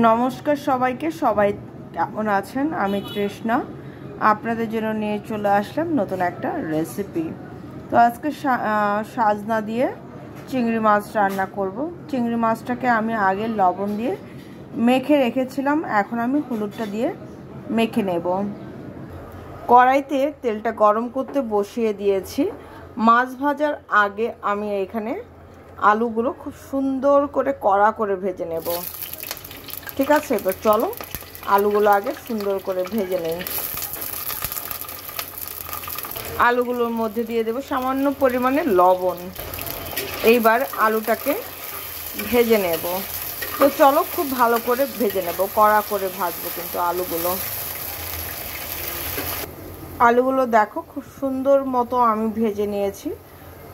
নমস্কার সবাইকে। সবাই কেমন আছেন? আমি তৃষ্ণা আপনাদের জন্য নিয়ে চলে আসলাম নতুন একটা রেসিপি। তো আজকে সাজনা দিয়ে চিংড়ি মাছ রান্না করব। চিংড়ি মাছটাকে আমি আগে লবণ দিয়ে মেখে রেখেছিলাম, এখন আমি হলুদটা দিয়ে মেখে নেব। কড়াইতে তেলটা গরম করতে বসিয়ে দিয়েছি। মাছ ভাজার আগে আমি এখানে আলুগুলো খুব সুন্দর করে কড়া করে ভেজে নেব। ঠিক আছে, তো চলো আলুগুলো আগে সুন্দর করে ভেজে নেই। আলুগুলোর মধ্যে দিয়ে দেব সামান্য পরিমাণে লবণ। এইবার আলুটাকে ভেজে নেব। তো চলো খুব ভালো করে ভেজে নেব, কড়া করে ভাজবো কিন্তু আলুগুলো দেখো খুব সুন্দর মতো আমি ভেজে নিয়েছি,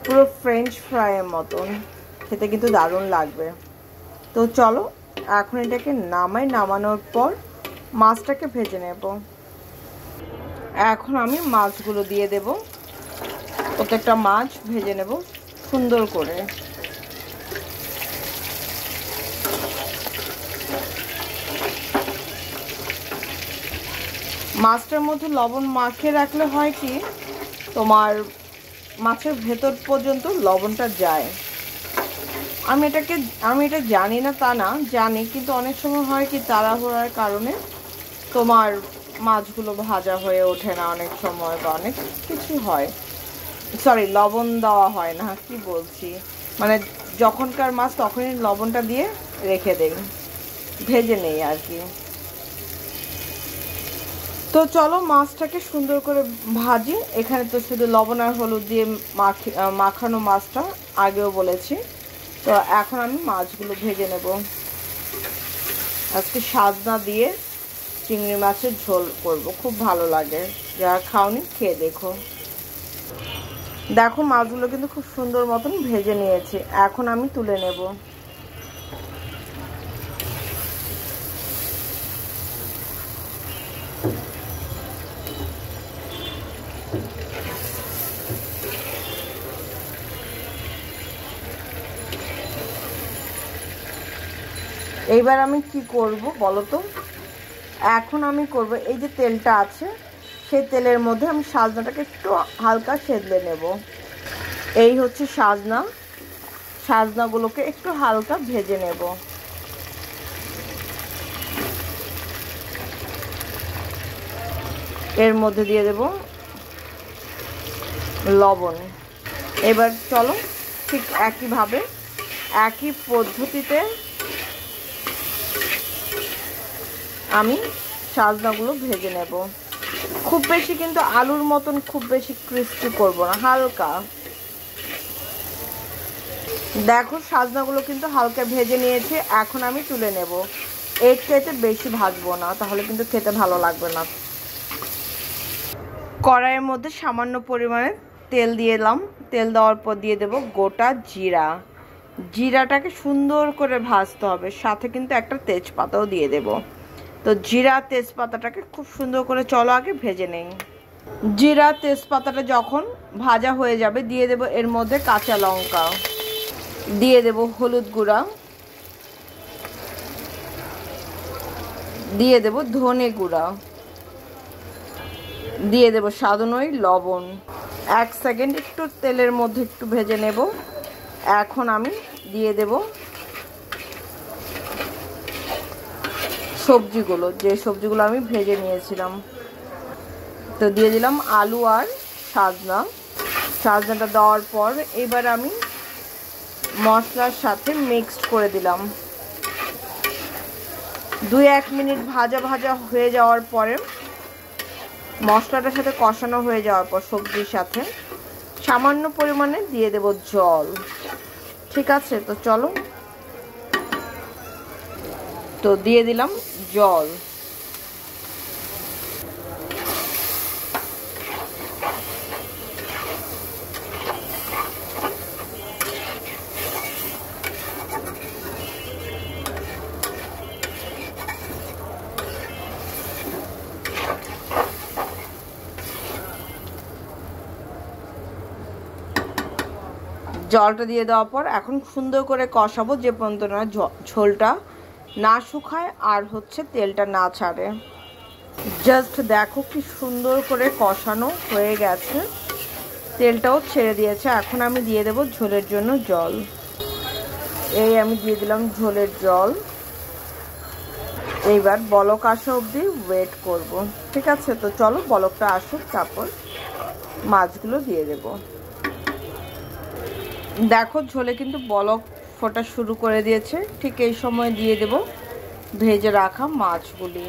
পুরো ফ্রেঞ্চ ফ্রাইয়ের মতন। খেতে কিন্তু দারুণ লাগবে। তো চলো এখন এটাকে নামানোর পর মাছটাকে ভেজে নেব। এখন আমি মাছগুলো দিয়ে দেব, প্রত্যেকটা মাছ ভেজে নেব সুন্দর করে। মাছটার মধ্যে লবণ মাখিয়ে রাখলে হয় কি, তোমার মাছের ভেতর পর্যন্ত লবণটা যায়। আমি এটা জানি না তা না, জানি, কিন্তু অনেক সময় হয় কি তাড়াহুড়ার কারণে তোমার মাছগুলো ভাজা হয়ে ওঠে না অনেক সময়, বা অনেক কিছু হয়। লবণ দেওয়া হয় না, কি বলছি, মানে যখনকার মাছ তখনই লবণটা দিয়ে রেখে দেই, ভেজে নেই আর কি। তো চলো মাছটাকে সুন্দর করে ভাজি। এখানে তো শুধু লবণ আর হলুদ দিয়ে মাখানো মাছটা আগেও বলেছি। তো এখন আমি মাছগুলো ভেজে নেব। আজকে সাজনা দিয়ে চিংড়ি মাছের ঝোল করব, খুব ভালো লাগে। যারা খাওনি খেয়ে দেখো। দেখো মাছগুলো কিন্তু খুব সুন্দর মতন ভেজে নিয়েছি, এখন আমি তুলে নেব। এইবার আমি কি করব বলো তো? এখন আমি করব, এই যে তেলটা আছে সেই তেলের মধ্যে আমি সাজনাটাকে একটু হালকা সেদলে নেব। এই হচ্ছে সাজনাগুলোকে একটু হালকা ভেজে নেব। এর মধ্যে দিয়ে দেব লবণ। এবার চলো ঠিক একইভাবে একই পদ্ধতিতে আমি সাজনাগুলো ভেজে নেব। খুব বেশি কিন্তু আলুর মতন খুব বেশি ক্রিস্পি করব না, হালকা। দেখো সাজনাগুলো কিন্তু হালকা ভেজে নিয়েছি, এখন আমি তুলে নেব। এর চাইতে বেশি ভাজবো না, তাহলে কিন্তু খেতে ভালো লাগবে না। কড়াইয়ের মধ্যে সামান্য পরিমাণে তেল দিয়ে এলাম। তেল দেওয়ার পর দিয়ে দেব গোটা জিরা। জিরাটাকে সুন্দর করে ভাজতে হবে, সাথে কিন্তু একটা তেজপাতাও দিয়ে দেব। তো জিরা তেজপাতাটাকে খুব সুন্দর করে চলো আগে ভেজে নেই। জিরা তেজপাতাটা যখন ভাজা হয়ে যাবে দিয়ে দেব এর মধ্যে কাঁচা লঙ্কা, দিয়ে দেব হলুদ গুঁড়া, দিয়ে দেব ধনে গুঁড়া, দিয়ে দেব স্বাদ অনুযায়ী লবণ। 1 সেকেন্ড একটু তেলের মধ্যে একটু ভেজে নেব। এখন আমি দিয়ে দেব যে সবজিগুলো আমি ভেজে নিয়েছিলাম। তো দিয়ে দিলাম আলু আর সাজনাটা দেওয়ার পর এবার আমি মশলার সাথে মিক্সড করে দিলাম। 2-1 মিনিট ভাজা হয়ে যাওয়ার পরে, মশলাটার সাথে কষানো হয়ে যাওয়ার পর সবজির সাথে সামান্য পরিমাণে দিয়ে দেব জল। ঠিক আছে, তো চলো, তো দিয়ে দিলাম জল। জলটা দিয়ে দেওয়ার পর এখন সুন্দর করে কষাবো যে পর্যন্ত না ঝোলটা না শুকায় আর হচ্ছে তেলটা না ছাড়ে। জাস্ট দেখো কি সুন্দর করে কষানো হয়ে গেছে, তেলটাও ছেড়ে দিয়েছে। এখন আমি দিয়ে দেব ঝোলের জন্য জল। এই আমি দিয়ে দিলাম ঝোলের জল। এইবার বলক আসা অবধি ওয়েট করব, ঠিক আছে? তো চলো বলকটা আসুক, তারপর মাছগুলো দিয়ে দেব। দেখো ঝোলে কিন্তু বলক ফোটা শুরু করে দিয়েছে, ঠিক এই সময় দিয়ে দেব ভেজে রাখা মাছগুলি।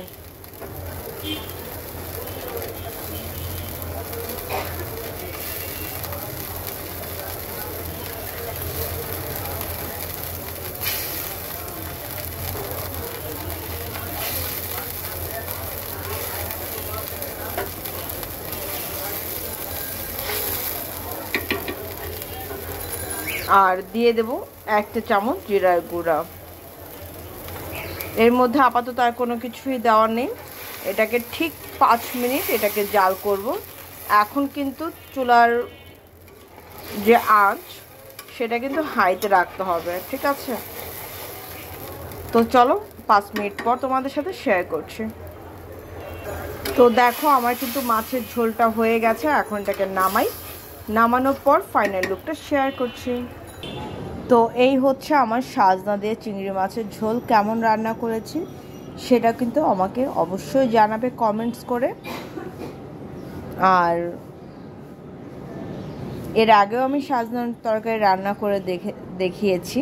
আর দিয়ে দেব 1 চামচ জিরার গুঁড়া। এর মধ্যে আপাতত আর কোনো কিছুই দেওয়ার নেই। এটাকে ঠিক 5 মিনিট এটাকে জাল করব। এখন কিন্তু চুলার যে আঁচ সেটা কিন্তু হাইতে রাখতে হবে, ঠিক আছে? তো চলো 5 মিনিট পর তোমাদের সাথে শেয়ার করছি। তো দেখো আমার কিন্তু মাছের ঝোলটা হয়ে গেছে। এখন এটাকে নামাই, নামানোর পর ফাইনাল লুকটা শেয়ার করছি। তো এই হচ্ছে আমার সাজনা দিয়ে চিংড়ি মাছের ঝোল। কেমন রান্না করেছি সেটা কিন্তু আমাকে অবশ্যই জানাবে কমেন্টস করে। আর এর আগেও আমি সাজনার তরকারি রান্না করে দেখিয়েছি।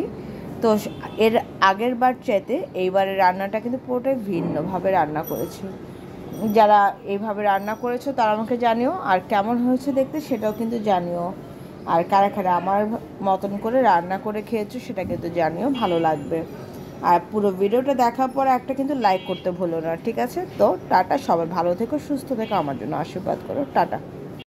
তো এর আগের বার চাইতে এইবারের রান্নাটা কিন্তু পুরোটাই ভিন্নভাবে রান্না করেছি। যারা এইভাবে রান্না করেছো তারা আমাকে জানিও, আর কেমন হয়েছে দেখতে সেটাও কিন্তু জানিও। আর কারা কারা আমার মতন করে রান্না করে খেয়েছো সেটা কিন্তু জানিও, ভালো লাগবে। আর পুরো ভিডিওটা দেখার পর একটা কিন্তু লাইক করতে ভুলো না, ঠিক আছে? তো টাটা, সবাই ভালো থেকো, সুস্থ থেকো, আমার জন্য আশীর্বাদ করো। টাটা।